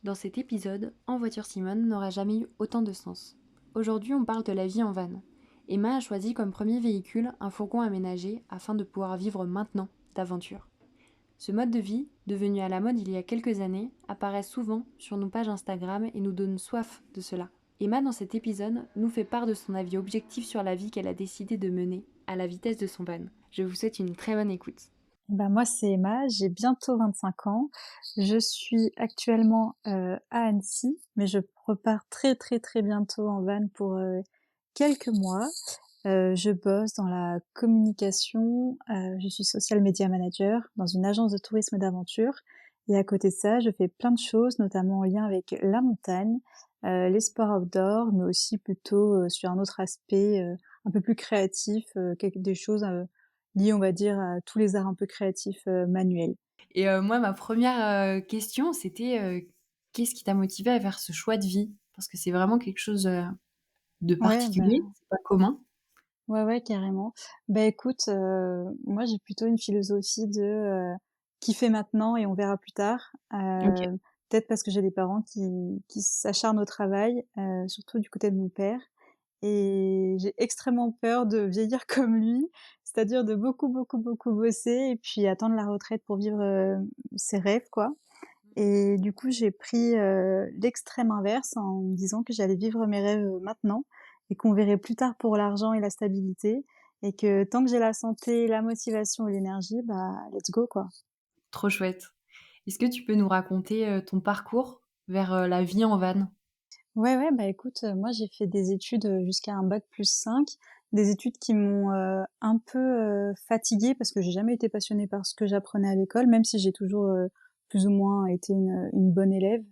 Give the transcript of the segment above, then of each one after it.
Dans cet épisode, En voiture Simone n'aura jamais eu autant de sens. Aujourd'hui, on parle de la vie en van. Emma a choisi comme premier véhicule un fourgon aménagé afin de pouvoir vivre maintenant d'aventure. Ce mode de vie, devenu à la mode il y a quelques années, apparaît souvent sur nos pages Instagram et nous donne soif de cela. Emma, dans cet épisode, nous fait part de son avis objectif sur la vie qu'elle a décidé de mener à la vitesse de son van. Je vous souhaite une très bonne écoute. Moi, c'est Emma, j'ai bientôt 25 ans. Je suis actuellement à Annecy, mais je repars très très très bientôt en van pour quelques mois. Je bosse dans la communication, je suis social media manager dans une agence de tourisme d'aventure. Et à côté de ça, je fais plein de choses, notamment en lien avec la montagne, les sports outdoor, mais aussi plutôt sur un autre aspect un peu plus créatif, des choses liées, on va dire, à tous les arts un peu créatifs manuels. Et moi, ma première question, c'était qu'est-ce qui t'a motivé à faire ce choix de vie? Parce que c'est vraiment quelque chose de Ouais, particulier, c'est pas commun. ouais, ouais, carrément. Écoute, moi j'ai plutôt une philosophie de kiffer maintenant et on verra plus tard. Ok. Peut-être parce que j'ai des parents qui s'acharnent au travail, surtout du côté de mon père. Et j'ai extrêmement peur de vieillir comme lui, c'est-à-dire de beaucoup, beaucoup, beaucoup bosser et puis attendre la retraite pour vivre ses rêves, quoi. Et du coup, j'ai pris l'extrême inverse en me disant que j'allais vivre mes rêves maintenant et qu'on verrait plus tard pour l'argent et la stabilité et que tant que j'ai la santé, la motivation et l'énergie, let's go, quoi. Trop chouette. Est-ce que tu peux nous raconter ton parcours vers la vie en van? Ouais, ouais, écoute, moi j'ai fait des études jusqu'à un bac+5, des études qui m'ont un peu fatiguée parce que j'ai jamais été passionnée par ce que j'apprenais à l'école, même si j'ai toujours plus ou moins été une bonne élève.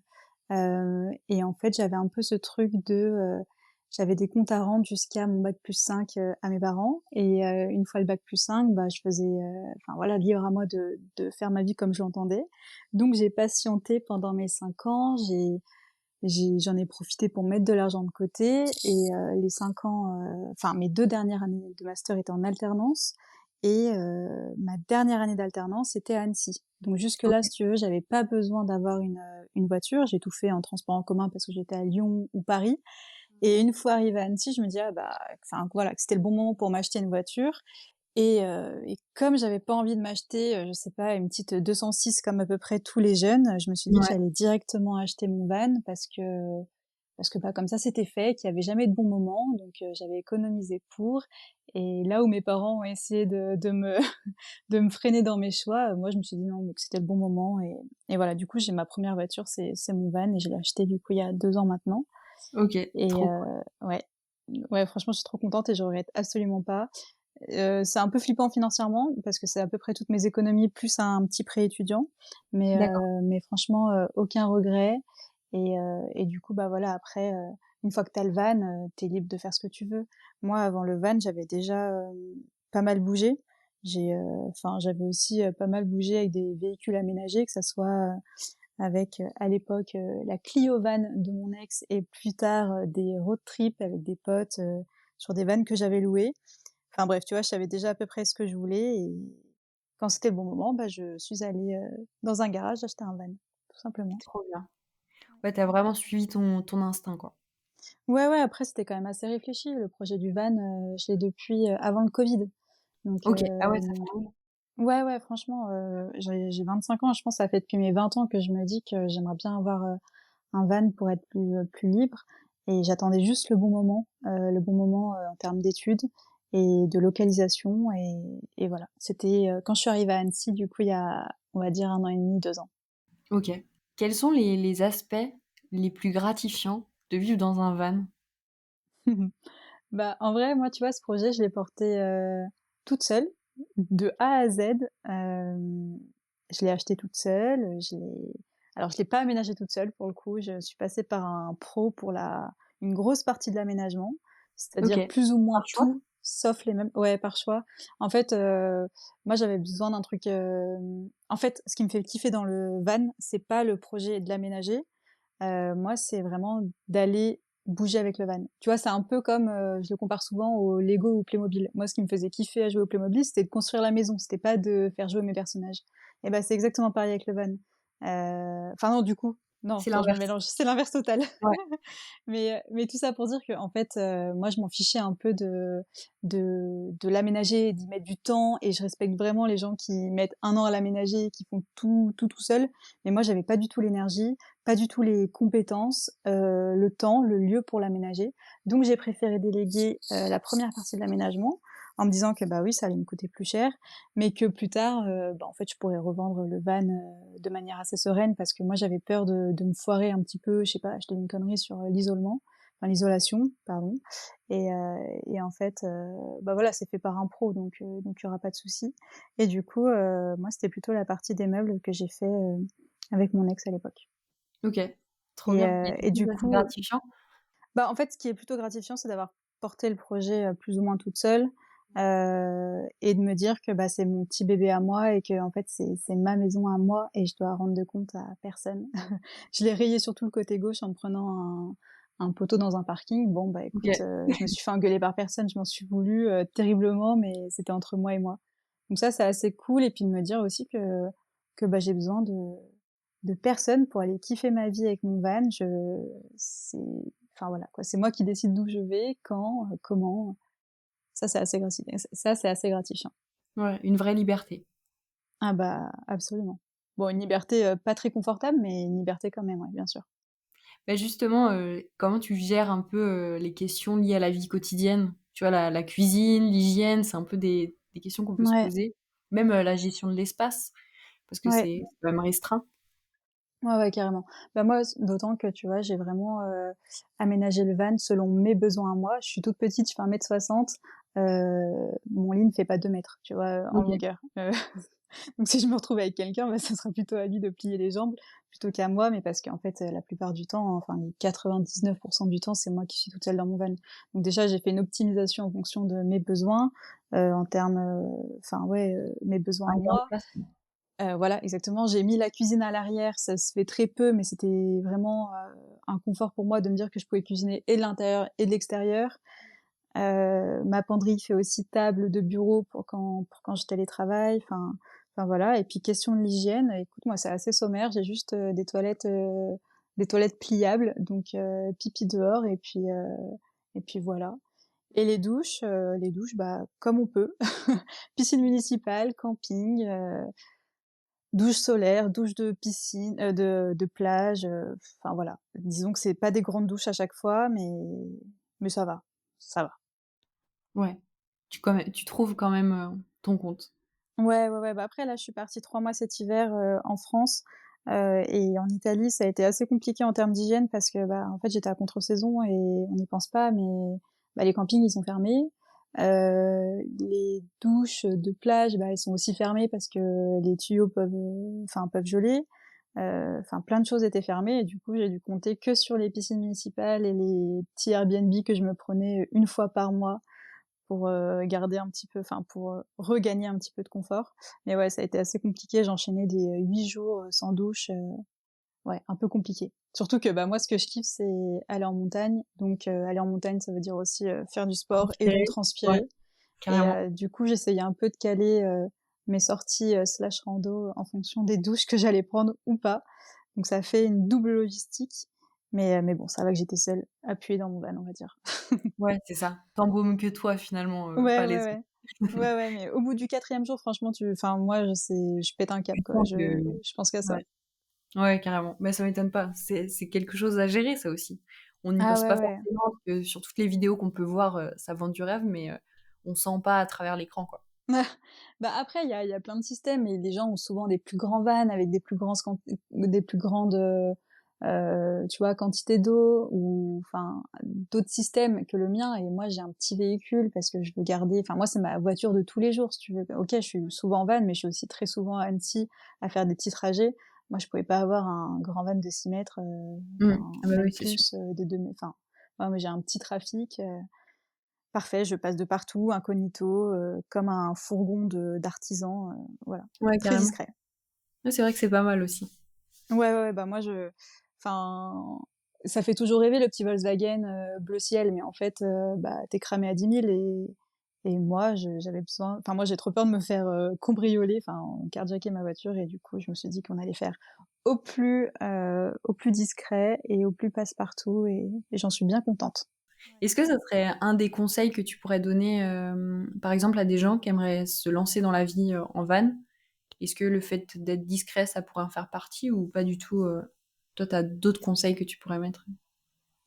Et en fait, j'avais un peu ce truc de j'avais des comptes à rendre jusqu'à mon bac+5 à mes parents. Et une fois le bac+5, je faisais, enfin voilà, libre à moi de faire ma vie comme je l'entendais. Donc j'ai patienté pendant mes 5 ans. J'en ai profité pour mettre de l'argent de côté et les 5 ans, enfin mes 2 dernières années de master étaient en alternance et ma dernière année d'alternance, c'était à Annecy. Donc jusque-là, Ok. si tu veux, j'avais pas besoin d'avoir une voiture. J'ai tout fait en transport en commun parce que j'étais à Lyon ou Paris. Et une fois arrivée à Annecy, je me dis: enfin voilà, que c'était le bon moment pour m'acheter une voiture. Et comme j'avais pas envie de m'acheter, je sais pas, une petite 206 comme à peu près tous les jeunes, je me suis dit que Ouais. j'allais directement acheter mon van parce que, comme ça c'était fait, qu'il y avait jamais de bon moment, donc j'avais économisé pour. Et là où mes parents ont essayé de me de me freiner dans mes choix, moi je me suis dit: «Non, mais que c'était le bon moment». Et voilà, du coup, j'ai ma première voiture, c'est mon van et je l'ai acheté du coup il y a 2 ans maintenant. Ok, Et trop cool. ouais. Ouais, franchement, je suis trop contente et je regrette absolument pas. C'est un peu flippant financièrement parce que c'est à peu près toutes mes économies plus un petit prêt étudiant, D'accord. mais franchement, aucun regret. Et du coup, voilà, après, une fois que tu as le van, tu es libre de faire ce que tu veux. Moi, avant le van, j'avais déjà, pas mal bougé. J'avais aussi, pas mal bougé avec des véhicules aménagés, que ça soit, avec, à l'époque, la Clio van de mon ex et plus tard, des road trips avec des potes, sur des vans que j'avais louées. Enfin bref, tu vois, je savais déjà à peu près ce que je voulais et quand c'était le bon moment, je suis allée, dans un garage acheter un van, tout simplement. Trop bien. Ouais, t'as vraiment suivi ton instinct, quoi. Ouais, ouais, après c'était quand même assez réfléchi. Le projet du van, je l'ai depuis, avant le covid. Donc Ok. Ah ouais, ça fait un moment. ouais, ouais, franchement, j'ai 25 ans et je pense que ça fait depuis mes 20 ans que je me dis que j'aimerais bien avoir, un van pour être plus libre. Et j'attendais juste le bon moment, en termes d'études et de localisation. Et voilà. C'était, quand je suis arrivée à Annecy, du coup, il y a, on va dire 1 an et demi, 2 ans. Ok. Quels sont les aspects les plus gratifiants de vivre dans un van? En vrai, moi, tu vois, ce projet, je l'ai porté, toute seule, de A à Z. Je l'ai acheté toute seule, je l'ai pas aménagé toute seule pour le coup, je suis passée par un pro pour une grosse partie de l'aménagement, Ok. c'est-à-dire plus ou moins Par choix? tout, sauf les mêmes, ouais, par choix. En fait, moi, j'avais besoin d'un truc, en fait, ce qui me fait kiffer dans le van, c'est pas le projet de l'aménager, moi, c'est vraiment d'aller bouger avec le van. Tu vois, c'est un peu comme, je le compare souvent au Lego ou Playmobil. Moi, ce qui me faisait kiffer à jouer au Playmobil, c'était de construire la maison, c'était pas de faire jouer mes personnages. Et c'est exactement pareil avec le van. Enfin non, du coup, Non, C'est attends, je me l'inverse. mélange, c'est l'inverse total. Ouais. Mais tout ça pour dire qu'en fait, moi je m'en fichais un peu de l'aménager, d'y mettre du temps et je respecte vraiment les gens qui mettent 1 an à l'aménager, qui font tout seul. Mais moi j'avais pas du tout l'énergie, pas du tout les compétences, le temps, le lieu pour l'aménager. Donc j'ai préféré déléguer, la première partie de l'aménagement en me disant que, bah, oui, ça allait me coûter plus cher, mais que plus tard, bah, en fait, je pourrais revendre le van, de manière assez sereine parce que moi j'avais peur de me foirer un petit peu, je sais pas, acheter une connerie sur, l'isolement, enfin l'isolation, pardon et heu et en fait, bah, voilà, c'est fait par un pro donc il y aura pas de souci et du coup, moi, c'était plutôt la partie des meubles que j'ai fait, avec mon ex à l'époque OK. Trop bien et du et coup, du ça, c'est coup, gratifiant? bah, en fait, ce qui est plutôt gratifiant, c'est d'avoir porté le projet, plus ou moins toute seule, et de me dire que, bah, c'est mon petit bébé à moi et que en fait, c'est ma maison à moi et je dois rendre de compte à personne. Je l'ai rayé sur tout le côté gauche en me prenant un poteau dans un parking. Bon, bah, écoute, OK. je me suis fait engueuler par personne, je m'en suis voulu, terriblement, mais c'était entre moi et moi. Donc ça, c'est assez cool et puis de me dire aussi que, bah, j'ai besoin de personne pour aller kiffer ma vie avec mon van. C'est Enfin voilà quoi, c'est moi qui décide d'où je vais, quand, comment. Ça, c'est assez gratifiant. Ouais, une vraie liberté. Ah bah, absolument. Bon, une liberté, pas très confortable, mais une liberté quand même, ouais, bien sûr. Bah, justement, comment tu gères un peu, les questions liées à la vie quotidienne? Tu vois, la cuisine, l'hygiène, c'est un peu des questions qu'on peut se Ouais, poser. Même, la gestion de l'espace, parce que ouais. c'est quand même restreint. Ouais, ouais, carrément. Bah, moi, d'autant que, tu vois, j'ai vraiment, aménagé le van selon mes besoins à moi. Je suis toute petite, je fais 1,60 m, mon lit ne fait pas 2 mètres, tu vois, en OK. longueur. Donc si je me retrouve avec quelqu'un, bah, ça sera plutôt à lui de plier les jambes plutôt qu'à moi, mais parce qu'en fait, la plupart du temps, enfin les 99 du temps, c'est moi qui suis toute seule dans mon van. Donc déjà, j'ai fait une optimisation en fonction de mes besoins, en termes, enfin ouais, mes besoins Un à gain de moi. place. Voilà, exactement. J'ai mis la cuisine à l'arrière, ça se fait très peu, mais c'était vraiment, un confort pour moi de me dire que je pouvais cuisiner et de l'intérieur et de l'extérieur. Ma penderie fait aussi table de bureau pour quand je télétravaille, enfin voilà et puis question de l'hygiène, écoute, moi, c'est assez sommaire, j'ai juste, des toilettes pliables, donc pipi dehors et puis voilà et les douches, bah, comme on peut. Piscine municipale, camping, douche solaire, douche de piscine, de plage, enfin voilà. Disons que c'est pas des grandes douches à chaque fois, mais ça va, ça va. Ouais. Tu trouves quand même, ton compte. Ouais, ouais, ouais, bah, après là, je suis partie 3 mois cet hiver, en France, et en Italie, ça a été assez compliqué en termes d'hygiène parce que, bah, en fait, j'étais à contre-saison et on n'y pense pas, mais, bah, les campings, ils sont fermés. Les douches de plage, bah, elles sont aussi fermées parce que les tuyaux peuvent geler. Enfin, plein de choses étaient fermées et du coup, j'ai dû compter que sur les piscines municipales et les petits Airbnb que je me prenais, une fois par mois pour, garder un petit peu enfin pour, regagner un petit peu de confort. Mais ouais, ça a été assez compliqué, j'enchaînais des, 8 jours, sans douche, ouais, un peu compliqué. Surtout que, bah, moi, ce que je kiffe, c'est aller en montagne. Donc, aller en montagne, ça veut dire aussi, faire du sport et donc Transpirer. Ouais, transpirer. Et carrément. du coup, j'essayais un peu de caler, mes sorties, slash rando en fonction des douches que j'allais prendre ou pas. Donc ça fait une double logistique. Mais bon, ça va que j'étais seule, appuyée dans mon van, on va dire. Ouais, c'est ça. T'embaumes que toi finalement, Ouais, pas les ouais, autres. ouais. Ouais, ouais, mais au bout du 4e jour, franchement, enfin, moi, je pète un câble, Tu quoi. sens Je que je pense qu'à ça. ouais. Ouais, carrément. Mais ça m'étonne pas. C'est quelque chose à gérer ça aussi. On n'y Ah pense ouais, pas ouais. forcément parce que sur toutes les vidéos qu'on peut voir, ça vend du rêve, mais on sent pas à travers l'écran, quoi. Bah, après, il y a plein de systèmes et les gens ont souvent des plus grands vannes avec des plus grandes, tu vois, quantités d'eau ou enfin, d'autres systèmes que le mien et moi, j'ai un petit véhicule parce que je veux garder enfin, moi, c'est ma voiture de tous les jours, si tu veux. OK, je suis souvent en van, mais je suis aussi très souvent à Annecy à faire des petits trajets. Moi, je pouvais pas avoir un grand van de 6 mètres, Mmh. enfin, Ah bah, oui, même c'est sûr. plus, de 2 mètres. Enfin, moi, j'ai un petit trafic, parfait, je passe de partout, incognito, comme un fourgon de d'artisan, voilà, Ouais, très carrément. discret. Ouais, c'est vrai que c'est pas mal aussi. Ouais, ouais, ouais, bah, moi enfin, ça fait toujours rêver le petit Volkswagen, bleu ciel, mais en fait, bah, tu cramé à 10 000 et moi j'avais besoin enfin moi j'ai trop peur de me faire, cambrioler, enfin carjacker ma voiture et du coup je me suis dit qu'on allait faire au plus discret et au plus passe-partout et j'en suis bien contente. Est-ce que ça serait un des conseils que tu pourrais donner, par exemple, à des gens qui aimeraient se lancer dans la vie en van? Est-ce que le fait d'être discret, ça pourrait en faire partie ou pas du tout? Toi, tu as d'autres conseils que tu pourrais mettre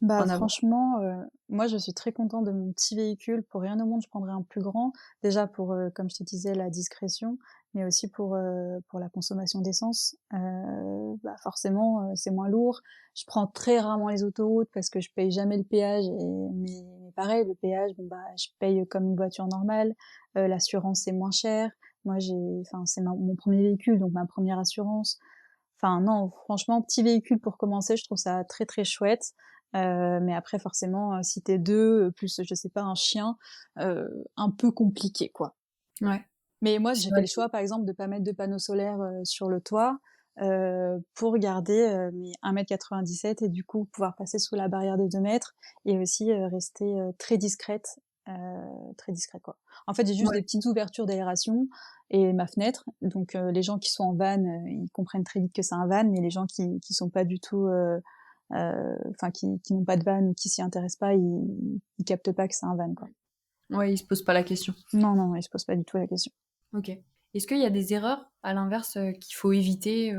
Bah, en avant? franchement, moi, je suis très contente de mon petit véhicule. Pour rien au monde, je prendrais un plus grand. Déjà pour, comme je te disais, la discrétion, mais aussi pour la consommation d'essence. Bah, forcément, c'est moins lourd. Je prends très rarement les autoroutes parce que je paye jamais le péage mais pareil, le péage, bon, bah, je paye comme une voiture normale. L'assurance, c'est moins cher. Moi, enfin, c'est mon 1er véhicule, donc ma première assurance. Enfin non, franchement, petit véhicule pour commencer, je trouve ça très, très chouette. Mais après forcément, si tu es 2, plus, je sais pas, un chien, un peu compliqué, quoi. Ouais, Mais moi, c'est j'ai vrai fait le que choix, par exemple, de pas mettre de panneaux solaires, sur le toit, pour garder, mes 1,97 m et du coup pouvoir passer sous la barrière des 2 mètres et aussi, rester, heu, très discrète, quoi. En fait, j'ai juste ouais. des petites ouvertures d'aération et ma fenêtre, donc les gens qui sont en van, ils comprennent très vite que c'est un van, mais les gens qui sont pas du tout, enfin qui n'ont pas de van ou qui s'y intéressent pas, ils captent pas que c'est un van, quoi. Ouais, ils se posent pas la question. Non, non, ils se posent pas du tout la question. OK. Est-ce qu'il y a des erreurs, à l'inverse, qu'il faut éviter,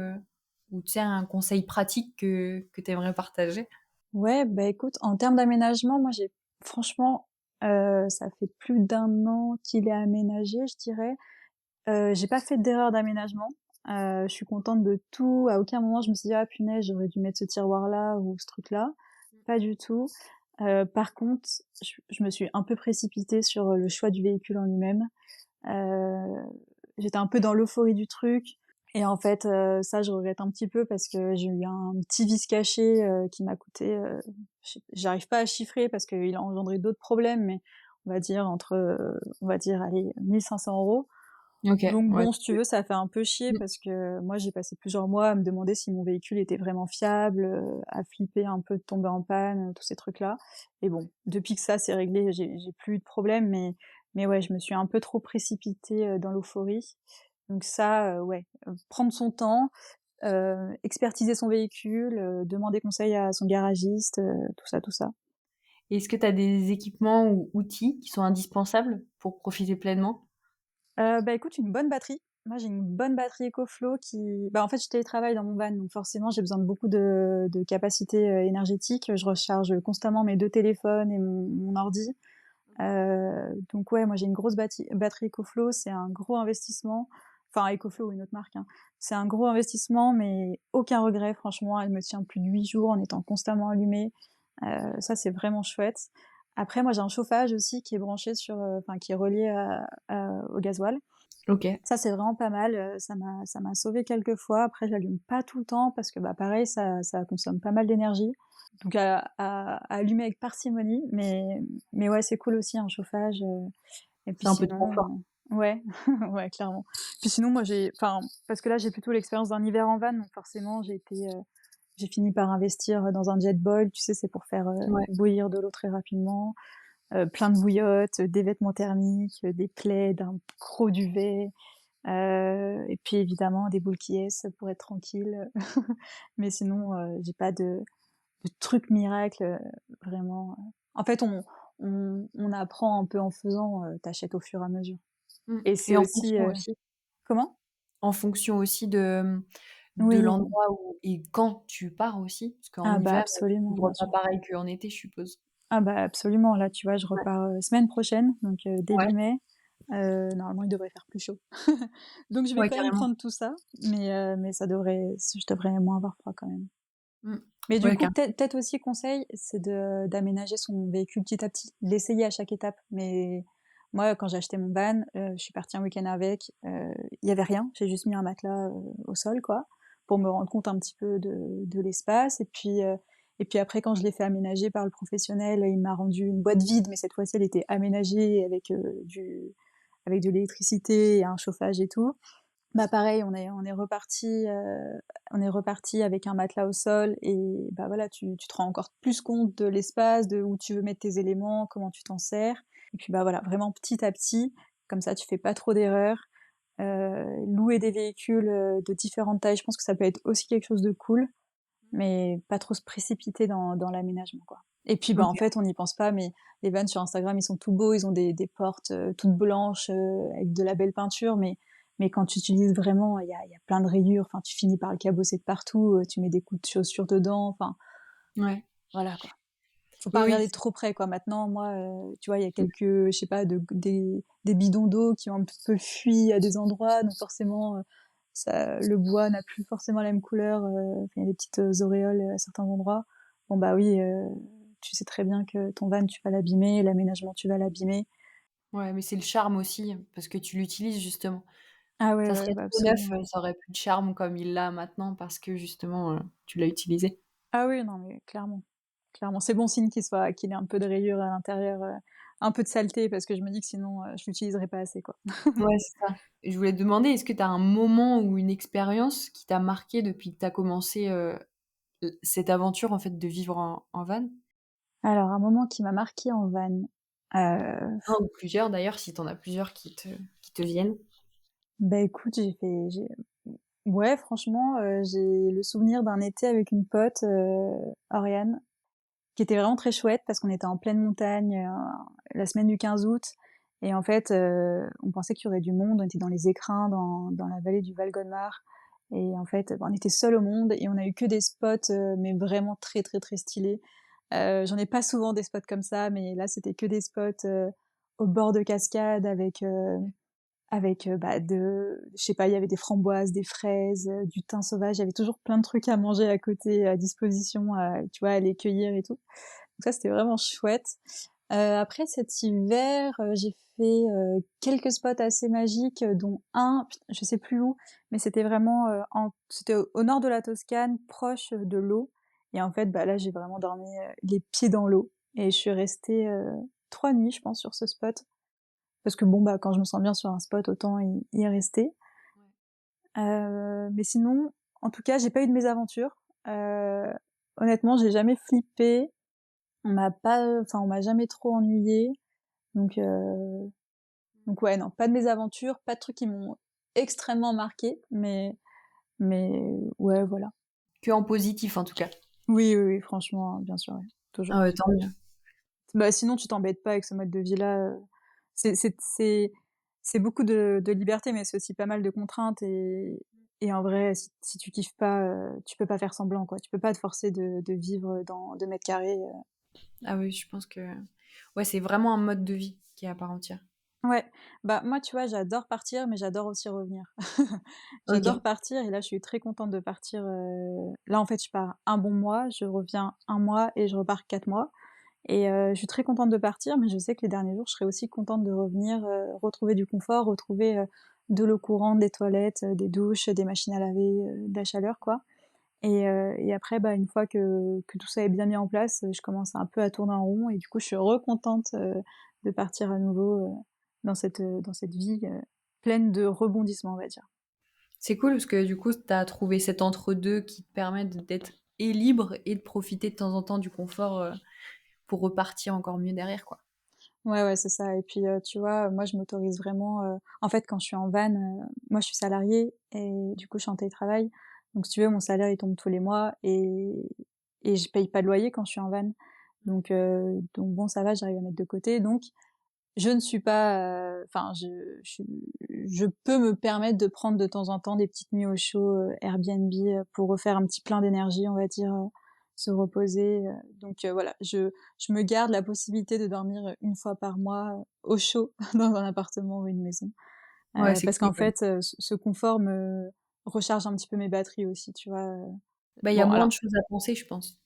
ou tu sais, un conseil pratique que tu aimerais partager? Ouais, bah, écoute, en termes d'aménagement, moi j'ai franchement, ça fait plus d'1 an qu'il est aménagé, je dirais. J'ai pas fait d'erreur d'aménagement. Je suis contente de tout. À aucun moment je me suis dit: «Ah punaise, j'aurais dû mettre ce tiroir-là ou ce truc-là». Pas du tout. Par contre, je me suis un peu précipitée sur, le choix du véhicule en lui-même. Heu, J'étais un peu dans l'euphorie du truc et en fait, ça je regrette un petit peu parce que j'ai eu un petit vice caché, qui m'a coûté, j'arrive pas à chiffrer parce qu'il a engendré d'autres problèmes, mais on va dire, allez, 1 500 €. OK, Donc ouais. bon, si tu veux, ça fait un peu chier Mmh. parce que moi, j'ai passé plusieurs mois à me demander si mon véhicule était vraiment fiable, à flipper un peu de tomber en panne, tous ces trucs-là. Et bon, depuis que ça c'est réglé, j'ai plus eu de problème, mais ouais, je me suis un peu trop précipitée, dans l'euphorie. Donc ça, ouais, prendre son temps, expertiser son véhicule, demander conseil à son garagiste, tout ça, tout ça. Est-ce que tu as des équipements ou outils qui sont indispensables pour profiter pleinement? Bah, écoute, une bonne batterie. Moi, j'ai une bonne batterie EcoFlow qui bah, en fait, je télétravaille dans mon van, donc forcément, j'ai besoin de beaucoup de capacité, énergétique. Je recharge constamment mes 2 téléphones et mon ordi. Donc ouais, moi, j'ai une grosse batterie EcoFlow, c'est un gros investissement. Enfin, EcoFlow ou une autre marque, hein. C'est un gros investissement, mais aucun regret, franchement. Elle me tient plus de 8 jours en étant constamment allumée. Ça, c'est vraiment chouette. Après, moi, j'ai un chauffage aussi qui est branché sur, enfin, qui est relié au gasoil. OK. Ça, c'est vraiment pas mal, ça m'a sauvée quelques fois. Après, je l'allume pas tout le temps parce que, bah, pareil, ça consomme pas mal d'énergie. Donc à allumer avec parcimonie, mais ouais, c'est cool aussi un chauffage, et puis C'est un peu de confort. sinon, ouais, ouais, clairement. Puis sinon, moi, enfin, parce que là, j'ai plutôt l'expérience d'un hiver en van, donc forcément, j'ai fini par investir dans un jet boil, tu sais, c'est pour faire, Ouais. bouillir de l'eau très rapidement, plein de bouillottes, des vêtements thermiques, des plaids, un gros duvet. Et puis évidemment des boules qui ess pour être tranquille, mais sinon, j'ai pas de truc miracle, vraiment, En fait, on apprend un peu en faisant, tu au fur et à mesure Mmh. et c'est Et en aussi, fonction aussi comment? en fonction aussi de Oui. l'endroit où et quand tu pars aussi, parce qu'en Ah bah, hiver, tu absolument, vivras bien pas sûr. pareil qu'en été, je suppose. Ah bah, absolument. Là, tu vois, je Ouais. repars, semaine prochaine, donc Ouais, début mai. Normalement, il devrait faire plus chaud. Donc je vais ouais, quand même carrément. prendre tout ça, mais ça devrait je devrais moins avoir froid quand même. Mmh. Mais du Ouais, coup, peut-être aussi conseil, c'est d'aménager son véhicule petit à petit, l'essayer à chaque étape. Mais moi, quand j'ai acheté mon van, je suis partie un week-end avec, il y avait rien. J'ai juste mis un matelas, au sol, quoi, pour me rendre compte un petit peu de l'espace et puis après quand je l'ai fait aménager par le professionnel, il m'a rendu une boîte vide, mais cette fois-ci elle était aménagée avec de l'électricité et un chauffage et tout. Bah, pareil, on est reparti avec un matelas au sol et bah, voilà, tu te rends encore plus compte de l'espace, de où tu veux mettre tes éléments, comment tu t'en sers et puis, bah, voilà, vraiment petit à petit, comme ça tu fais pas trop d'erreurs, louer des véhicules, de différentes tailles, je pense que ça peut être aussi quelque chose de cool, mais pas trop se précipiter dans l'aménagement, quoi. Et puis, bah, en OK. fait, on n'y pense pas, mais les vans sur Instagram, ils sont tout beaux, ils ont des portes, toutes blanches, avec de la belle peinture, mais quand tu utilises vraiment, il y a plein de rayures, enfin, tu finis par le cabosser de partout, tu mets des coups de chaussures dedans, enfin, Ouais. voilà, quoi. Faut Oui, pas oui. regarder de trop près, quoi. Maintenant, moi, tu vois, il y a quelques, je sais pas, des bidons d'eau qui ont un petit peu fui à des endroits, donc forcément, ça le bois n'a plus forcément la même couleur, enfin, il y a des petites, auréoles, à certains endroits. Bon, bah, oui, tu sais très bien que ton van, tu vas l'abîmer, l'aménagement, tu vas l'abîmer. Ouais, mais c'est le charme aussi, parce que tu l'utilises justement. Ah ouais, Ça ouais, serait bah, trop neuf, absolument. ça aurait plus de charme comme il l'a maintenant parce que justement, tu l'as utilisé. Ah oui, non, mais clairement, clairement. C'est bon signe qu'il ait un peu de rayures à l'intérieur, un peu de saleté parce que je me dis que sinon, je l'utiliserais pas assez, quoi. Ouais, c'est ça. Et je voulais te demander, est-ce que tu as un moment ou une expérience qui t'a marqué depuis que tu as commencé, cette aventure en fait de vivre en van? Alors, un moment qui m'a marqué en van, heu, Un ou plusieurs d'ailleurs, si tu en as plusieurs qui te viennent? bah, écoute, j'ai ouais, franchement, j'ai le souvenir d'un été avec une pote, Oriane, qui était vraiment très chouette parce qu'on était en pleine montagne, la semaine du 15 août et en fait, on pensait qu'il y aurait du monde. On était dans les écrins, dans la vallée du Valgodemar et en fait, bah, on était seuls au monde et on a eu que des spots, mais vraiment très, très, très stylés. J'en ai pas souvent des spots comme ça, mais là, c'était que des spots, au bord de cascades avec, bah, je sais pas, il y avait des framboises, des fraises, du thym sauvage, il y avait toujours plein de trucs à manger à côté, à disposition, tu vois, à aller cueillir et tout. Donc ça, c'était vraiment chouette. Après cet hiver, j'ai fait, quelques spots assez magiques, dont un, je sais plus où, mais c'était vraiment, c'était au nord de la Toscane, proche, de l'eau et en fait, bah, là, j'ai vraiment dormi, les pieds dans l'eau et je suis restée, 3 nuits, je pense, sur ce spot. Parce que bon, bah, quand je me sens bien sur un spot, autant y rester. Ouais. Mais sinon, en tout cas, j'ai pas eu de mésaventure. Heu, Honnêtement, j'ai jamais flippé. On m'a jamais trop ennuyée. Donc heu, donc ouais, non, pas de mésaventure, pas de trucs qui m'ont extrêmement marquée, mais ouais, voilà. Que en positif en tout cas. Oui, oui, oui, franchement, bien sûr, ouais, Ah toujours. ouais, tant mieux. Bah, sinon tu t'embêtes pas avec ce mode de vie-là, c'est c'est c'est c'est beaucoup de liberté, mais c'est aussi pas mal de contraintes et en vrai, si tu kiffes pas, tu peux pas faire semblant, quoi. Tu peux pas te forcer de vivre dans 2 mètres carrés. Ah oui, je pense que ouais, c'est vraiment un mode de vie qui est à part entière. Ouais, bah, moi, tu vois, j'adore partir, mais j'adore aussi revenir. J'adore OK. partir et là, je suis très contente de partir, là, en fait, je pars un bon mois, je reviens un mois et je repars 4 mois. Et je suis très contente de partir, mais je sais que les derniers jours, je serai aussi contente de revenir, retrouver du confort, retrouver, de l'eau courante, des toilettes, des douches, des machines à laver, de la chaleur, quoi. Et après, bah, une fois que tout ça est bien mis en place, je commence un peu à tourner en rond et du coup, je suis recontente, de partir à nouveau, dans cette vie, pleine de rebondissements, on va dire. C'est cool parce que du coup, tu as trouvé cet entre-deux qui te permet d'être et libre et de profiter de temps en temps du confort, pour repartir encore mieux derrière, quoi. Ouais, ouais, c'est ça et puis, tu vois, moi, je m'autorise vraiment, en fait, quand je suis en van, moi, je suis salariée et du coup, je suis en télétravail. Donc si tu veux, mon salaire, il tombe tous les mois et je paye pas de loyer quand je suis en van. Donc bon, ça va, j'arrive à mettre de côté. Donc je ne suis pas, enfin, je peux me permettre de prendre de temps en temps des petites nuits au chaud, Airbnb, pour refaire un petit plein d'énergie, on va dire, se reposer, voilà, je me garde la possibilité de dormir, 1 fois par mois, au chaud dans un appartement ou une maison. Ouais, c'est Parce cool qu'en quand même. fait, ce confort me recharge un petit peu mes batteries aussi, tu vois? Bah, il y a Bon moins de alors choses à penser, je pense.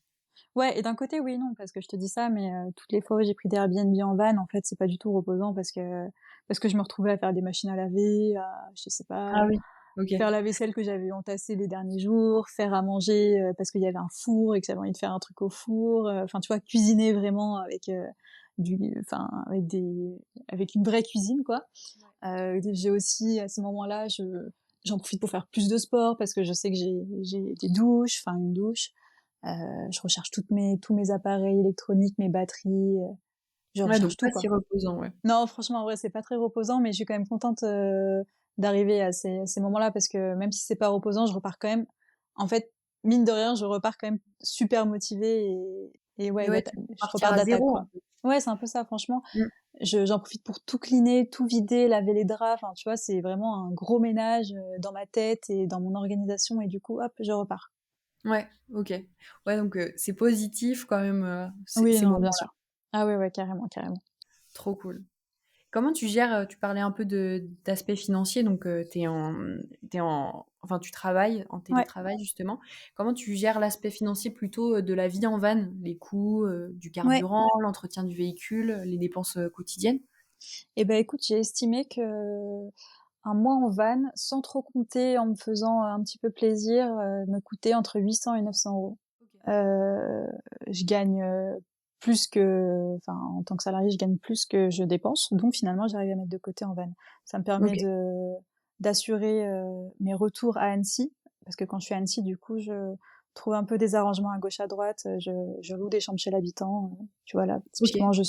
ouais et d'un côté oui et non, parce que je te dis ça, mais toutes les fois où j'ai pris des Airbnb en van, en fait, c'est pas du tout reposant parce que je me retrouvais à faire des machines à laver, à je sais pas, Ah oui. OK. faire la vaisselle que j'avais entassée les derniers jours, faire à manger, parce qu'il y avait un four et que j'avais envie de faire un truc au four, enfin, tu vois? Cuisiner vraiment avec, avec une vraie cuisine, quoi. Ouais. J'ai aussi à ce moment-là, j'en profite pour faire plus de sport parce que je sais que j'ai des douches, enfin une douche. Je recharge tous mes appareils électroniques, mes batteries, je Ouais, donc recharge tout, pas quoi. si reposant, ouais. Non, franchement, en vrai, c'est pas très reposant, mais je suis quand même contente, d'arriver à ces moments-là parce que même si c'est pas reposant, je repars quand même en fait, mine de rien, je repars quand même super motivée et ouais, Et ouais, tu je partir repars à d'attaque, zéro quoi. un peu. Ouais, c'est un peu ça, franchement. Mmh. J'en profite pour tout cleaner, tout vider, laver les draps, enfin, tu vois? C'est vraiment un gros ménage, dans ma tête et dans mon organisation et du coup, hop, je repars. Ouais, OK. Ouais, donc c'est positif quand même, Oui, ces non, bien moments-là. sûr. Ah ouais, ouais, carrément, carrément. Trop cool. Comment tu gères, tu parlais un peu d'aspect financier, donc tu en enfin, tu travailles en Ouais. télétravail justement. Comment tu gères l'aspect financier plutôt, de la vie en van? Les coûts, du Ouais. carburant, l'entretien du véhicule, les dépenses, quotidiennes? Et ben écoute, j'ai estimé que un mois en van, sans trop compter, en me faisant un petit peu plaisir, me coûtait entre 800 et 900 €. OK. Heu, je gagne, plus que enfin, en tant que salariée, je gagne plus que je dépense, donc finalement, j'arrive à mettre de côté en van. Ça me permet OK. d'assurer, mes retours à Annecy, parce que quand je suis à Annecy, du coup, je trouve un peu des arrangements à gauche, à droite, je loue des chambres chez l'habitant, tu vois? Là, OK. typiquement, j'ai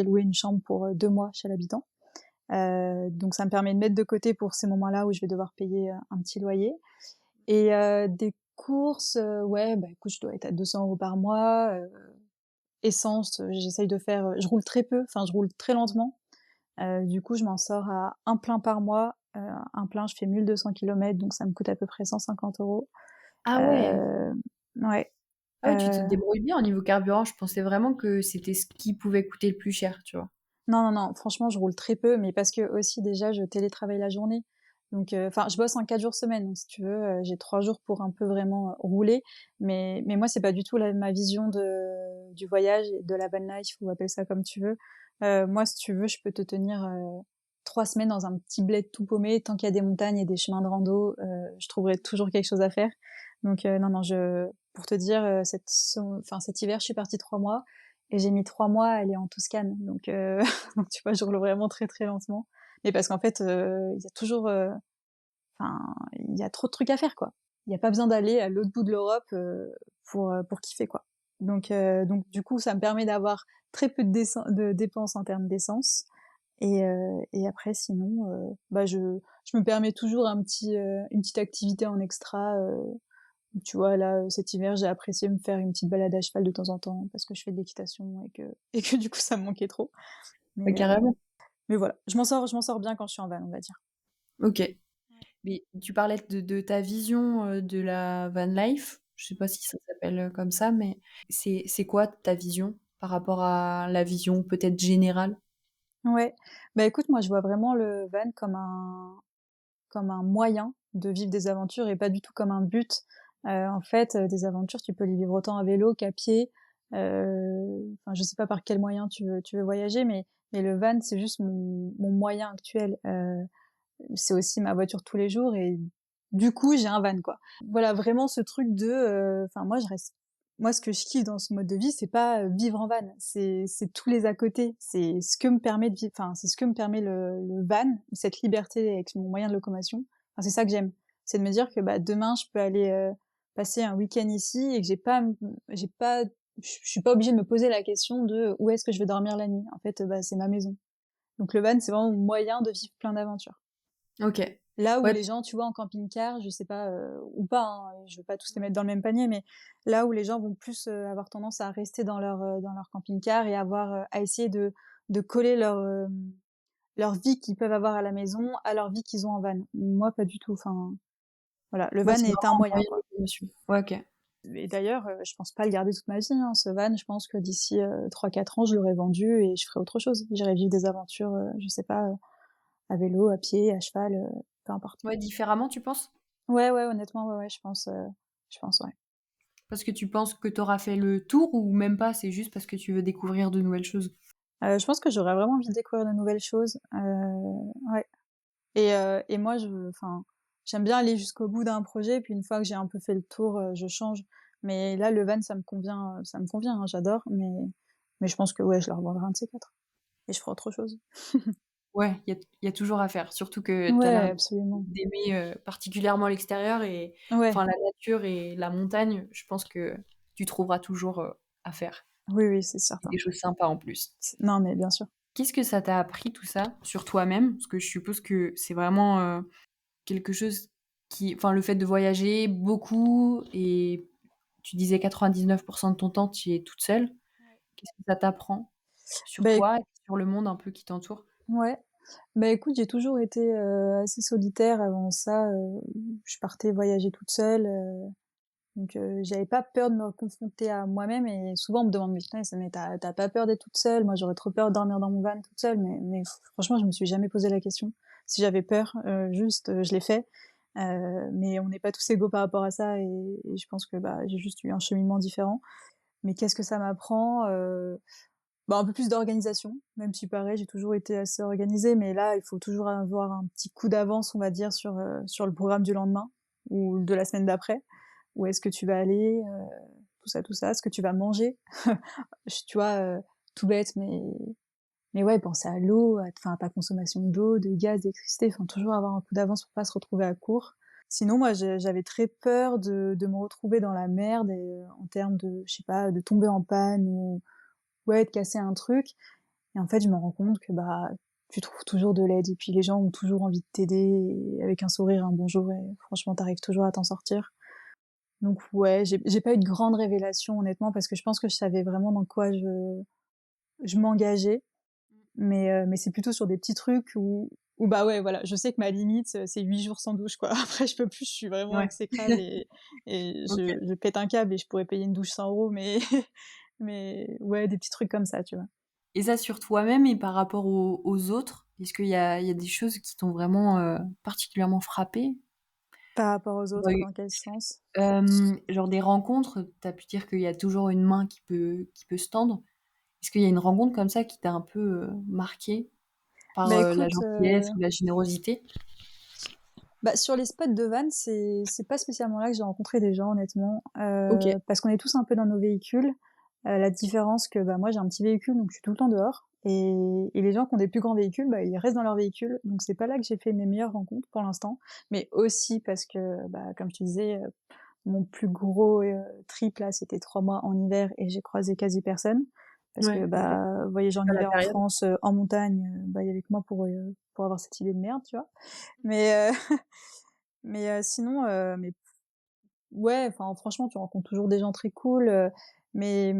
loué une chambre pour, 2 mois chez l'habitant. Donc ça me permet de mettre de côté pour ces moments-là où je vais devoir payer, un petit loyer et des courses, ouais, bah, écoute, je dois être à 200 € par mois, essence, j'essaye de faire, je roule très peu, enfin je roule très lentement, du coup je m'en sors à un plein par mois, un plein je fais 1 200 kilomètres donc ça me coûte à peu près 150 €. Ah ouais! Heu, ouais, Ah ouais, tu te heu, débrouilles bien au niveau carburant. Je pensais vraiment que c'était ce qui pouvait coûter le plus cher, tu vois? non, non, non, franchement je roule très peu, mais parce que aussi déjà je télétravaille la journée, donc enfin je bosse en 4 jours semaine, donc si tu veux, j'ai 3 jours pour un peu vraiment, rouler, mais moi c'est pas du tout ma vision du voyage et de la van life ou appelle ça comme tu veux. Moi si tu veux, je peux te tenir, 3 semaines dans un petit bled tout paumé, tant qu'il y a des montagnes et des chemins de rando, je trouverai toujours quelque chose à faire. Donc non, non, je pour te dire, cet hiver, je suis partie 3 mois et j'ai mis 3 mois à aller en Toscane, donc donc tu vois, je roule vraiment très, très lentement. Mais parce qu'en fait, il y a toujours, enfin, il y a trop de trucs à faire, quoi. Il y a pas besoin d'aller à l'autre bout de l'Europe, pour kiffer, quoi. Donc du coup, ça me permet d'avoir très peu de dépenses en termes d'essence et après sinon, bah, je me permets toujours une petite activité en extra, tu vois, là, cet hiver, j'ai apprécié me faire une petite balade à cheval de temps en temps parce que je fais de l'équitation et que du coup, ça me manquait trop. Ouais, Mais, heu, carrément. mais voilà, je m'en sors bien quand je suis en van, on va dire. OK. Mais tu parlais de ta vision, de la van life. Je sais pas si ça s'appelle, comme ça, mais c'est quoi ta vision par rapport à la vision peut-être générale? Ouais, bah, écoute, moi, je vois vraiment le van comme un moyen de vivre des aventures et pas du tout comme un but. En fait, des aventures, tu peux les vivre autant à vélo qu'à pied, enfin, je sais pas par quel moyen tu veux voyager, mais le van, c'est juste mon moyen actuel. C'est aussi ma voiture tous les jours et du coup, j'ai un van, quoi. Voilà, vraiment ce truc de, enfin moi ce que je kiffe dans ce mode de vie, c'est pas, vivre en van, c'est tous les à côté. C'est ce que me permet de vivre enfin, c'est ce que me permet le van, cette liberté avec mon moyen de locomotion. Enfin, c'est ça que j'aime. C'est de me dire que, bah, demain, je peux aller, passer un week-end ici et que j'ai pas je suis pas obligée de me poser la question de: «Où est-ce que je vais dormir la nuit?» En fait, bah, c'est ma maison. Donc le van, c'est vraiment mon moyen de vivre plein d'aventures. OK. Là où Ouais, les gens, tu vois, en camping-car, je sais pas, ou pas, hein, je veux pas tous les mettre dans le même panier, mais là où les gens vont plus, avoir tendance à rester dans leur camping-car et avoir, à essayer de coller leur vie qu'ils peuvent avoir à la maison à leur vie qu'ils ont en van. Moi, pas du tout, enfin, voilà, le ouais, van c'est est un vraiment un moyen, moyen de quoi. locomotion. Ouais, OK. Et d'ailleurs, je pense pas le garder toute ma vie, hein, ce van. Je pense que d'ici, 3-4 ans, je l'aurai vendu et je ferai autre chose. J'irai vivre des aventures, je sais pas, à vélo, à pied, à cheval, peu importe. Ouais, différemment, tu penses? Ouais, ouais, honnêtement, ouais, ouais, je pense, ouais. Parce que tu penses que tu auras fait le tour ou même pas, c'est juste parce que tu veux découvrir de nouvelles choses? Je pense que j'aurais vraiment envie de découvrir de nouvelles choses, ouais et moi, enfin, j'aime bien aller jusqu'au bout d'un projet, puis une fois que j'ai un peu fait le tour, je change. Mais là, le van, ça me convient, hein, j'adore, mais je pense que, ouais, je le revendrai un de ces 4 et je ferai autre chose. Ouais, il y a toujours à faire, surtout que tu as Ouais, l'air absolument. d'aimer, particulièrement l'extérieur et Ouais, enfin la nature et la montagne, je pense que tu trouveras toujours, à faire oui, oui, c'est et certain. des choses sympas en plus. Non, mais bien sûr. Qu'est-ce que ça t'a appris tout ça sur toi-même? Parce que je suppose que c'est vraiment, quelque chose qui enfin, le fait de voyager beaucoup et tu disais 99 de ton temps, tu y es toute seule. Ouais. Qu'est-ce que ça t'apprend sur Beh, toi et sur le monde un peu qui t'entoure? ouais. Bah, écoute, j'ai toujours été, assez solitaire avant ça, je partais voyager toute seule, donc j'avais pas peur de me confronter à moi-même et souvent on me demande: «Mais punaise, mais tu pas peur d'être toute seule?» Moi, j'aurais trop peur de dormir dans mon van toute seule, mais franchement, je me suis jamais posé la question. Si j'avais peur, juste, je l'ai fait, mais on n'est pas tous égaux par rapport à ça et je pense que, bah, j'ai juste eu un cheminement différent. Mais qu'est-ce que ça m'apprend? Bah, un peu plus d'organisation, même si pareil, j'ai toujours été assez organisée, mais là, il faut toujours avoir un petit coup d'avance, on va dire, sur le programme du lendemain ou de la semaine d'après. Où est-ce que tu vas aller, tout ça, ce que tu vas manger. Tu vois, tout bête, mais ouais, penser à l'eau, à ta consommation d'eau, de gaz, d'électricité, enfin toujours avoir un coup d'avance pour pas se retrouver à court. Sinon, moi, j'avais très peur de me retrouver dans la merde et en termes de, je sais pas, de tomber en panne ou ouais, de casser un truc et en fait, je me rends compte que, bah, tu trouves toujours de l'aide et puis les gens ont toujours envie de t'aider et avec un sourire, un bonjour et franchement, tu arrives toujours à t'en sortir. Donc ouais, j'ai pas eu de grande révélation honnêtement parce que je pense que je savais vraiment dans quoi je m'engageais, mais c'est plutôt sur des petits trucs où bah, ouais, voilà, je sais que ma limite, c'est 8 jours sans douche, quoi. Après je peux plus, je suis vraiment Ouais. exécrable et OK. je pète un câble et je pourrais payer une douche 100 €, mais mais ouais, des petits trucs comme ça, tu vois? Et ça sur toi-même et par rapport aux autres, est-ce qu'il y a des choses qui t'ont vraiment, particulièrement frappée? Par rapport aux Ouais, autres, dans quel sens? genre des rencontres, tu as pu dire qu'il y a toujours une main qui peut se tendre. Est-ce qu'il y a une rencontre comme ça qui t'a un peu, marquée par, Bah, la écoute, gentillesse ou la générosité? bah, sur les spots de van, c'est pas spécialement là que j'ai rencontré des gens honnêtement, OK. parce qu'on est tous un peu dans nos véhicules. La différence que, bah, moi j'ai un petit véhicule, donc je suis tout le temps dehors et les gens qui ont des plus grands véhicules, bah, ils restent dans leur véhicule. Donc c'est pas là que j'ai fait mes meilleures rencontres pour l'instant, mais aussi parce que, bah, comme je te disais, mon plus gros, trip là, c'était 3 mois en hiver et j'ai croisé quasi personne. Parce que, Ouais, OK. bah, voyager C'est en pas la hiver en période? France, en montagne, bah, il y avait que moi pour avoir cette idée de merde, tu vois? Mais sinon, mais ouais, enfin franchement, tu rencontres toujours des gens très cool, mais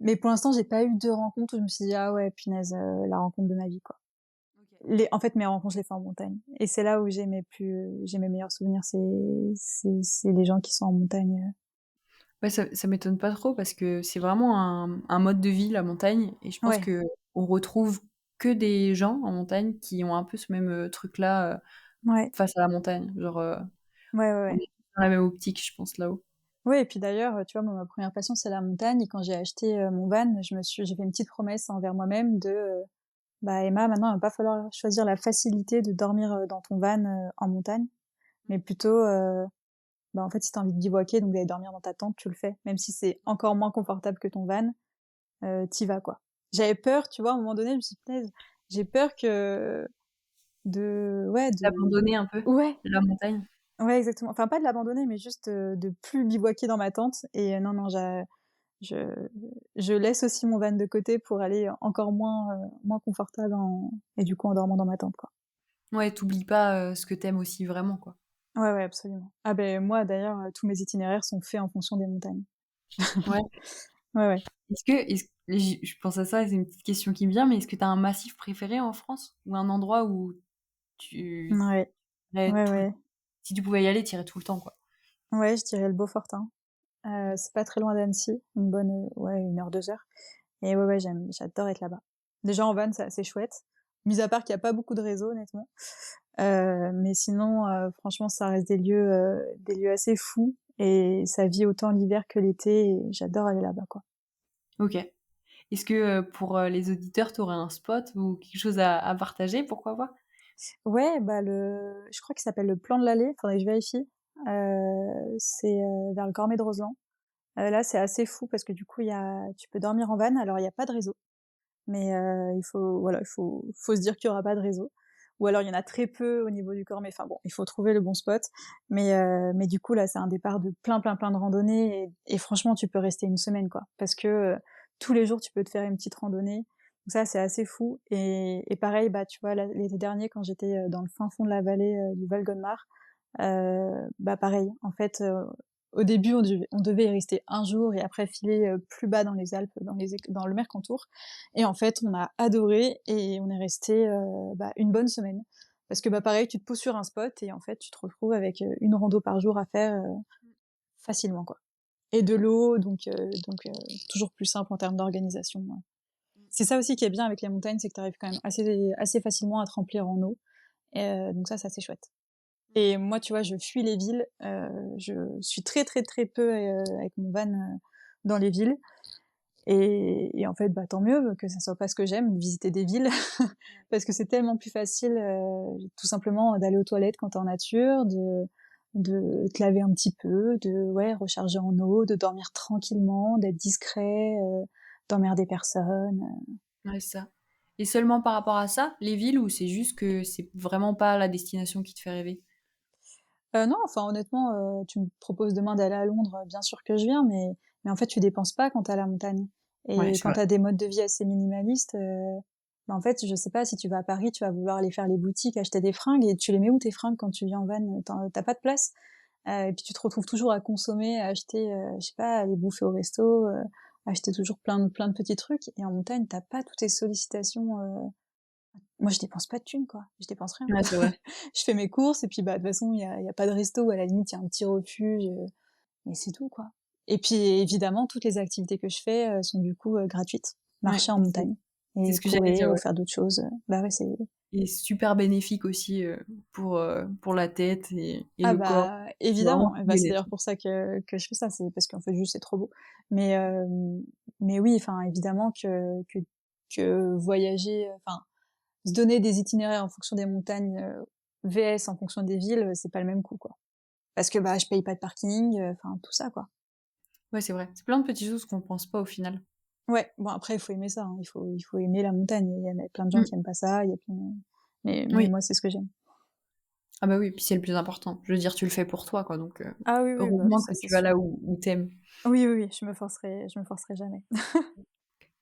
mais pour l'instant, j'ai pas eu de rencontre où je me suis dit: «Ah ouais, punaise, la rencontre de ma vie, quoi». OK. En fait, mes rencontres, je les fais en montagne et c'est là où j'ai mes meilleurs souvenirs, c'est les gens qui sont en montagne, Ouais, ça m'étonne pas trop parce que c'est vraiment un mode de vie, la montagne et je pense ouais, qu'on retrouve que des gens en montagne qui ont un peu ce même, truc-là, ouais, face à la montagne. Genre, ouais, ouais, on ouais. est dans la même optique, je pense, là-haut. Ouais et puis d'ailleurs, tu vois, moi, ma première passion, c'est la montagne et quand j'ai acheté, mon van, j'ai fait une petite promesse envers moi-même de, «Bah, Emma, maintenant, il va pas falloir choisir la facilité de dormir, dans ton van, en montagne, mais plutôt, bah, en fait, si tu as envie de bivouaquer, donc d'aller dormir dans ta tente, tu le fais. Même si c'est encore moins confortable que ton van, tu vas, quoi». J'avais peur, tu vois, à un moment donné, je me suis dit: «Punaise, j'ai peur que de ouais, de» D'abandonner un peu ouais, la montagne? ouais, exactement. Enfin, pas de l'abandonner, mais juste, de plus bivouaquer dans ma tente et non, non, je je laisse aussi mon van de côté pour aller encore moins confortable et du coup, en dormant dans ma tente, quoi. Ouais, tu oublies pas, ce que tu aimes aussi vraiment, quoi. Ouais, ouais, absolument. Ah beh, moi, d'ailleurs, tous mes itinéraires sont faits en fonction des montagnes. Ouais. Ouais, ouais. Est-ce je pense à ça, c'est une petite question qui me vient, mais est-ce que tu as un massif préféré en France? Ou un endroit où tu Ouais. irais Ouais, tout le ouais. si tu pouvais y aller, tu irais tout le temps, quoi? Ouais, je dirais le Beaufortin. OK. C'est pas très loin d'Annecy, une bonne, ouais, 1 heure, 2 heures et ouais, ouais, j'adore être là-bas. Déjà en van, c'est assez chouette, mis à part qu'il y a pas beaucoup de réseau honnêtement, mais sinon, franchement, ça reste des lieux assez fous et ça vit autant l'hiver que l'été et j'adore aller là-bas, quoi. OK. Est-ce que, pour, les auditeurs, tu aurais un spot ou quelque chose à partager, pourquoi pas? Ouais, bah, je crois qu'il s'appelle le Plan de l'Allée, faudrait que je vérifie. C'est, vers le Cormet de Roseland. Là, c'est assez fou parce que du coup, tu peux dormir en van. Alors il y a pas de réseau, mais il faut se dire qu'il y aura pas de réseau. Ou alors il y en a très peu au niveau du Cormet. Enfin bon, il faut trouver le bon spot. Mais du coup, là, c'est un départ de plein, plein, plein de randonnées et franchement, tu peux rester une semaine, quoi. Parce que, tous les jours, tu peux te faire une petite randonnée Donc ça, c'est assez fou et pareil, bah, tu vois, l'été dernier, quand j'étais, dans le fin fond de la vallée, du Valgaudemar, bah, pareil, en fait, au début, on devait y rester un jour et après filer, plus bas dans les Alpes, dans le Mercantour et en fait, on a adoré et on est resté, bah, une bonne semaine. Parce que, bah, pareil, tu te poses sur un spot et en fait, tu te retrouves avec, une rando par jour à faire, facilement, quoi et de l'eau donc toujours plus simple en termes d'organisation, ouais. C'est ça aussi qui est bien avec les montagnes, c'est que tu arrives quand même assez facilement à te remplir en eau et donc ça, c'est assez chouette. Et moi, tu vois, je fuis les villes, je suis très, très, très peu, avec mon van, dans les villes et en fait, bah, tant mieux que ça soit pas ce que j'aime, visiter des villes, parce que c'est tellement plus facile, tout simplement d'aller aux toilettes quand tu es en nature, de te laver un petit peu, de ouais, recharger en eau, de dormir tranquillement, d'être discret, d'emmerder personne. Ouais, c'est ça. Et seulement par rapport à ça, les villes, ou c'est juste que c'est vraiment pas la destination qui te fait rêver? Non, enfin honnêtement, tu me proposes demain d'aller à Londres, bien sûr que je viens, mais en fait, tu dépenses pas quand tu à la montagne Ouais, et c'est quand vrai. tu as des modes de vie assez minimalistes, bah, en fait, je sais pas, si tu vas à Paris, tu vas vouloir aller faire les boutiques, acheter des fringues et tu les mets où tes fringues quand tu viens en van? Tu pas de place, et puis tu te retrouves toujours à consommer, à acheter, je sais pas, aller bouffer au resto, acheter toujours plein de petits trucs et en montagne, tu pas toutes ces sollicitations, moi, je dépense pas de thunes, quoi. Je dépense rien. Ouais, c'est vrai. Je fais mes courses et puis, bah, de toute façon, il y a pas de resto ou à la limite, il y a un petit refuge, mais c'est tout, quoi. Et puis, évidemment, toutes les activités que je fais, sont du coup, gratuites. Ouais, Marcher en montagne c'est et ce que j'allais dire, courir ou ouais. faire d'autres choses, bah, ouais, c'est Et super bénéfique aussi, pour la tête et ah le corps. bah, C'est vraiment évidemment et tout bah, c'est d'ailleurs bénéf. pour ça que je fais ça, c'est parce qu'en fait, juste, c'est trop beau. Mais mais oui, enfin, évidemment que voyager, enfin, se donner des itinéraires en fonction des montagnes, vs en fonction des villes, c'est pas le même coût, quoi. Parce que, bah, je paye pas de parking, enfin tout ça, quoi. Ouais, c'est vrai. C'est plein de petites choses qu'on pense pas au final. Ouais, bon après il faut aimer ça, hein, il faut aimer la montagne. Il y en a plein de gens Mmh. qui aiment pas ça, il y a plein mais Oui. moi c'est ce que j'aime. Ah bah oui, puis c'est le plus important. Je veux dire, tu le fais pour toi, quoi, donc Ah oui, oui, bah, heureusement ça que c'est tu vas sûr. là où tu aimes. Oui, oui, oui, je me forcerai jamais.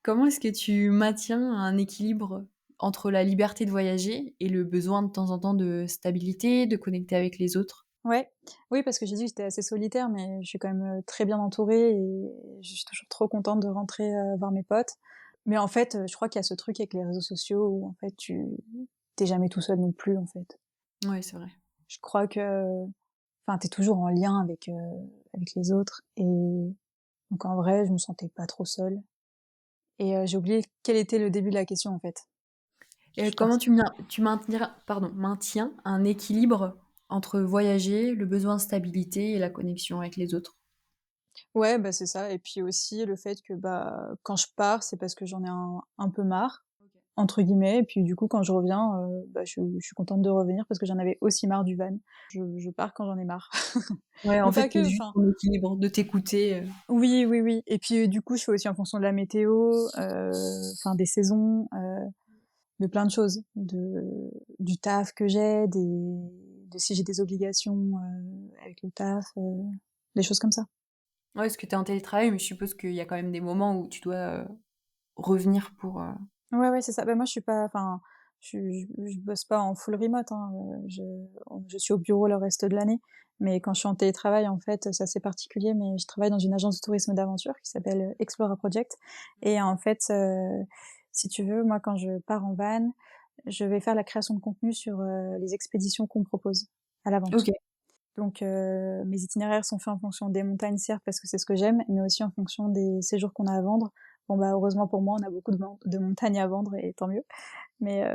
Comment est-ce que tu maintiens un équilibre entre la liberté de voyager et le besoin de temps en temps de stabilité, de connecter avec les autres? Ouais, oui parce que j'ai dit que j'étais assez solitaire, mais je suis quand même, très bien entourée et je suis toujours trop contente de rentrer, voir mes potes. Mais en fait, je crois qu'il y a ce truc avec les réseaux sociaux où en fait tu jamais tout seul non plus, en fait. Ouais, c'est vrai. Je crois que enfin, tu toujours en lien avec les autres et donc en vrai, je me sentais pas trop seule et j'ai oublié quel était le début de la question, en fait. Je Et suis comment partie tu maintiens un équilibre entre voyager, le besoin de stabilité et la connexion avec les autres? ouais, bah, c'est ça et puis aussi le fait que, bah, quand je pars, c'est parce que j'en ai un peu «marre» entre guillemets et puis du coup, quand je reviens, bah, je suis contente de revenir parce que j'en avais aussi marre du van. Je pars quand j'en ai marre. Ouais, en Mais fait, pas tu que, juste enfin ton équilibre, de t'écouter, oui, oui, oui et puis, du coup, je fais aussi en fonction de la météo, enfin des saisons, de plein de choses, du taf que j'ai, de si j'ai des obligations, avec le taf, des choses comme ça. ouais, parce que tu es en télétravail, mais je suppose qu'il y a quand même des moments où tu dois, revenir pour. Ouais, ouais, c'est ça. Bah, moi, je suis pas enfin, je bosse pas en full remote, hein, je suis au bureau le reste de l'année, mais quand je suis en télétravail, en fait, c'est assez particulier, mais je travaille dans une agence de tourisme d'aventure qui s'appelle, Explora Project et en fait, si tu veux, moi, quand je pars en van, je vais faire la création de contenu sur, les expéditions qu'on me propose à la vente. OK. Donc mes itinéraires sont faits en fonction des montagnes, certes, parce que c'est ce que j'aime, mais aussi en fonction des séjours qu'on a à vendre. Bon, bah, heureusement pour moi, on a beaucoup de montagnes à vendre et tant mieux. Mais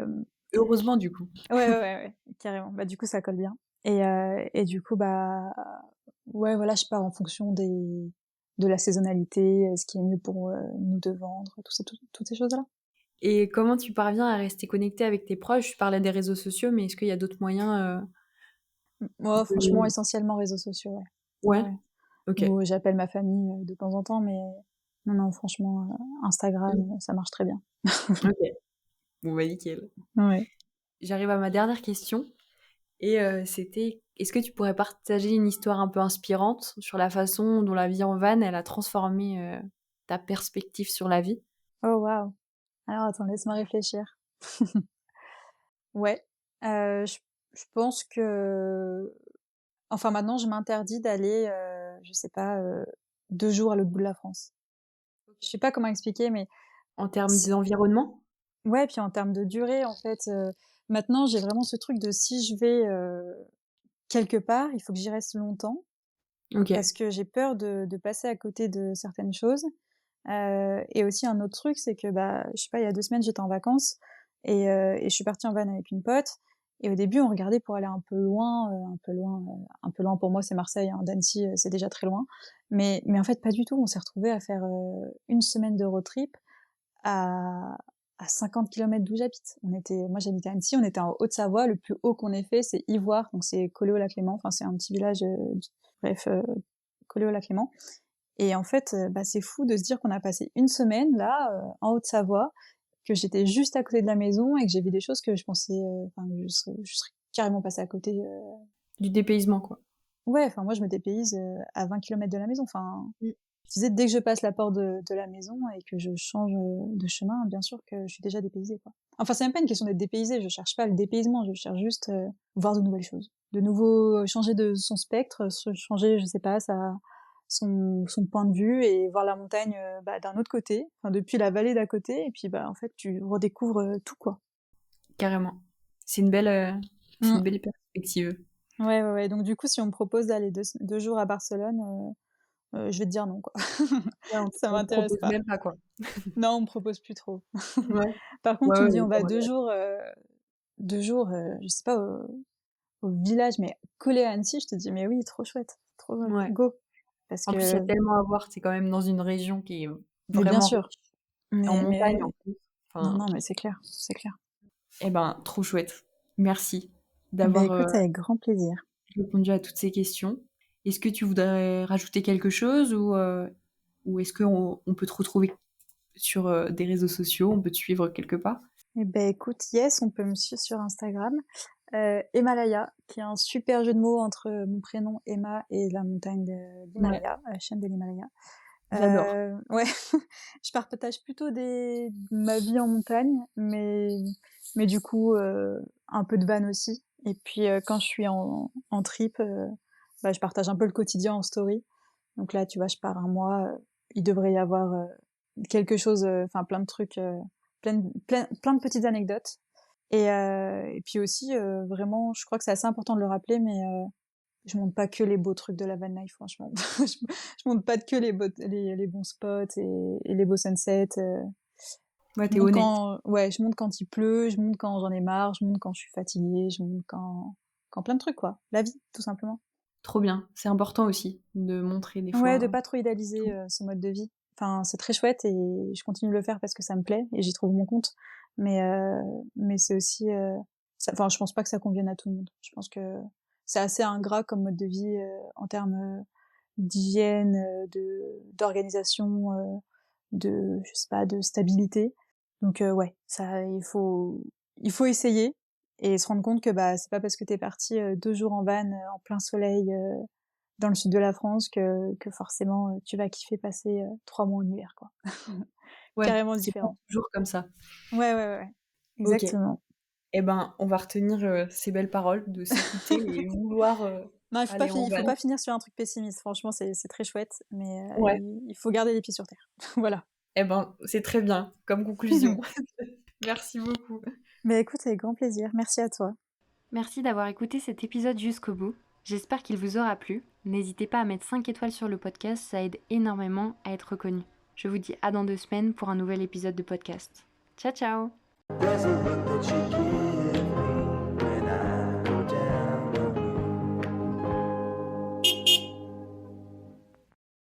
Heureusement, du coup. ouais, ouais, ouais, ouais, carrément. Bah, du coup, ça colle bien et du coup, bah, ouais, voilà, je pars en fonction de la saisonnalité, ce qui est mieux pour, nous de vendre, toutes ces choses-là. Et comment tu parviens à rester connecté avec tes proches? Tu parlais des réseaux sociaux, mais est-ce qu'il y a d'autres moyens, Moi, franchement, de essentiellement réseaux sociaux, ouais. Ouais, ouais? ouais. OK. Ou j'appelle ma famille, de temps en temps, mais non, non, franchement, Instagram, Mmh. ça marche très bien. OK. Bon, bah, nickel. Ouais. J'arrive à ma dernière question et c'était: est-ce que tu pourrais partager une histoire un peu inspirante sur la façon dont la vie en van, elle a transformé, ta perspective sur la vie? Oh waouh! Alors attends, laisse-moi réfléchir. Ouais, je pense que enfin maintenant je m'interdis d'aller, je sais pas, 2 jours à l'autre bout de la France. Je sais pas comment expliquer, mais En termes si d'environnement? ouais, puis en termes de durée, en fait, maintenant j'ai vraiment ce truc de si je vais, quelque part, il faut que j'y reste longtemps OK. parce que j'ai peur de passer à côté de certaines choses. Et aussi un autre truc, c'est que, bah, je sais pas, il y a 2 semaines, j'étais en vacances et je suis partie en van avec une pote et au début, on regardait pour aller un peu loin pour moi, c'est Marseille, hein, d'Annecy, c'est déjà très loin. Mais en fait, pas du tout. On s'est retrouvés à faire, 1 semaine de road trip à à 50 kilomètres d'où j'habite. Moi, j'habite à Annecy, on était en Haute-Savoie. Le plus haut qu'on ait fait, c'est Ivoire, donc c'est collé au lac Léman. Enfin, c'est un petit village, bref, collé au lac Léman. Et en fait, bah, c'est fou de se dire qu'on a passé une semaine là, en Haute-Savoie, que j'étais juste à côté de la maison et que j'ai vu des choses que je pensais, enfin, je serais carrément passée à côté, Du dépaysement, quoi. ouais, enfin moi je me dépayse, à 20 kilomètres de la maison. Enfin, Mmh. je disais dès que je passe la porte de la maison et que je change, de chemin, bien sûr que je suis déjà dépaysée, quoi. Enfin, c'est même pas une question d'être dépaysée, je cherche pas le dépaysement, je cherche juste, voir de nouvelles choses. De nouveau, changer de son spectre, changer, je sais pas, son point de vue et voir la montagne, bah, d'un autre côté, enfin depuis la vallée d'à côté et puis, bah, en fait, tu redécouvres, tout, quoi. Carrément. C'est une belle, heu, c'est Mmh. une belle perspective. Ouais, ouais, ouais, donc du coup, si on me propose d'aller 2 jours à Barcelone, je vais te dire non, quoi. Ouais, Ça on te m'intéresse propose pas. même pas, quoi. Non, on me propose plus trop. Ouais. Par contre, Ouais, tu me ouais, dis: «On autant, va 2 jours, 2 jours, je sais pas, au village, mais collé à Annecy», je te dis: «Mais oui, trop chouette, trop ouais. go». Parce En plus, il y a que tellement à voir, c'est quand même dans une région qui est mais bien vraiment sûr, riche, en montagne en mais plus. non, Enfin, non, mais c'est clair, c'est clair. eh ben, trop chouette. Merci Beh, d'avoir, écoute, avec grand plaisir. répondu à toutes ces questions. Est-ce que tu voudrais rajouter quelque chose ou est-ce qu'on peut te retrouver sur, des réseaux sociaux? On peut te suivre quelque part? Eh beh, écoute, yes, on peut me suivre sur Instagram, Himalaya, qui est un super jeu de mots entre, mon prénom Emma et la montagne de Ouais, l'Himalaya, la chaîne de l'Himalaya. j'adore. Ouais, je partage plutôt ma vie en montagne, mais du coup, un peu de van aussi. Et puis, quand je suis en trip, bah, je partage un peu le quotidien en story. Donc là, tu vois, je pars un mois, il devrait y avoir, quelque chose, enfin plein de trucs, plein de petites anecdotes. Et puis aussi, vraiment, je crois que c'est assez important de le rappeler, mais je montre pas que les beaux trucs de la van life, franchement. Je montre pas que les bons spots et les beaux sunsets. Ouais, Je tu es montre honnête. quand, ouais, je montre quand il pleut, je montre quand j'en ai marre, je montre quand je suis fatiguée, je montre quand plein de trucs, quoi. La vie, tout simplement. Trop bien. C'est important aussi de montrer des Ouais, de fois pas trop idéaliser, tout. ce mode de vie. Enfin, c'est très chouette et je continue de le faire parce que ça me plaît et j'y trouve mon compte. Mais, mais c'est aussi, enfin, je pense pas que ça convienne à tout le monde. Je pense que c'est assez ingrat comme mode de vie, en termes, d'hygiène, d'organisation, je sais pas, de stabilité. Donc, ouais, ça, il faut essayer et se rendre compte que, bah, c'est pas parce que t'es parti, 2 jours en van, en plein soleil, dans le sud de la France que forcément, tu vas kiffer passer, 3 mois en hiver, quoi. Ouais, Carrément c'est pas différent. toujours comme ça. Ouais, ouais, ouais, ouais. OK. Exactement. Eh ben, on va retenir, ces belles paroles de s'écouter et vouloir, Non, aller en il faut van. pas finir sur un truc pessimiste. Franchement, c'est très chouette, mais Ouais. il faut garder les pieds sur terre. Voilà. Eh ben, c'est très bien comme conclusion. Merci beaucoup. Mais écoute, avec grand plaisir. Merci à toi. Merci d'avoir écouté cet épisode jusqu'au bout. J'espère qu'il vous aura plu. N'hésitez pas à mettre 5 étoiles sur le podcast, ça aide énormément à être reconnu. Je vous dis à dans 2 semaines pour un nouvel épisode de podcast. Ciao ciao! There's a road that you keep.